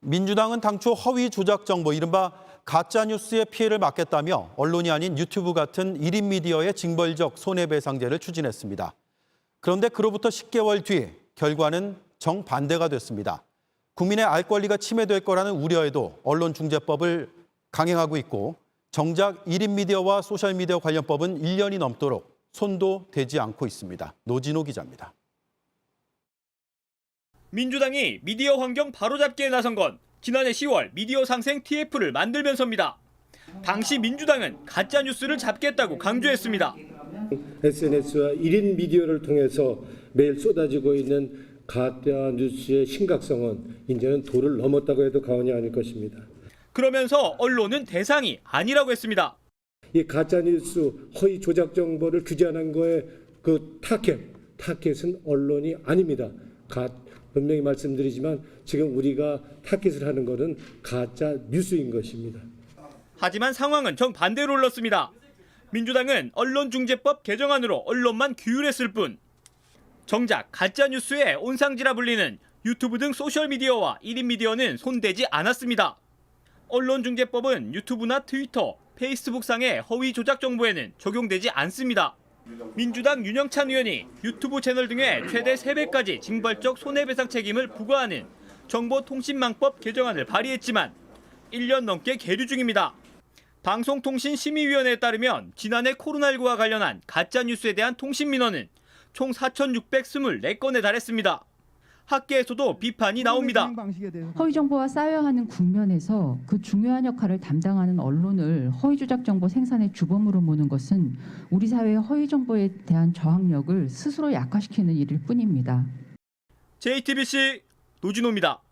민주당은 당초 허위 조작 정보, 이른바 가짜뉴스의 피해를 막겠다며 언론이 아닌 유튜브 같은 1인 미디어의 징벌적 손해배상제를 추진했습니다. 그런데 그로부터 10개월 뒤 결과는 정반대가 됐습니다. 국민의 알 권리가 침해될 거라는 우려에도 언론중재법을 강행하고 있고 정작 1인 미디어와 소셜미디어 관련법은 1년이 넘도록 손도 대지 않고 있습니다. 노진호 기자입니다. 민주당이 미디어 환경 바로잡기에 나선 건 지난해 10월 미디어 상생 TF를 만들면서입니다. 당시 민주당은 가짜뉴스를 잡겠다고 강조했습니다. SNS와 1인 미디어를 통해서 매일 쏟아지고 있는 가짜뉴스의 심각성은 이제는 도를 넘었다고 해도 과언이 아닐 것입니다. 그러면서 언론은 대상이 아니라고 했습니다. 이 가짜뉴스 허위 조작 정보를 규제하는 거에 그 타켓은 언론이 아닙니다. 분명히 말씀드리지만 지금 우리가 타켓을 하는 것은 가짜 뉴스인 것입니다. 하지만 상황은 정반대로 흘렀습니다. 민주당은 언론중재법 개정안으로 언론만 규율했을 뿐 정작 가짜뉴스의 온상지라 불리는 유튜브 등 소셜미디어와 1인 미디어는 손대지 않았습니다. 언론중재법은 유튜브나 트위터, 페이스북상의 허위 조작 정보에는 적용되지 않습니다. 민주당 윤영찬 의원이 유튜브 채널 등에 최대 3배까지 징벌적 손해배상 책임을 부과하는 정보통신망법 개정안을 발의했지만 1년 넘게 계류 중입니다. 방송통신심의위원회에 따르면 지난해 코로나19와 관련한 가짜뉴스에 대한 통신민원은 총 4,624건에 달했습니다. 학계에서도 비판이 나옵니다. 허위 정보가 쌓여야 하는 국면에서 그 중요한 역할을 담당하는 언론을 허위 조작 정보 생산의 주범으로 모는 것은 우리 사회의 허위 정보에 대한 저항력을 스스로 약화시키는 일일 뿐입니다. JTBC 노진호입니다.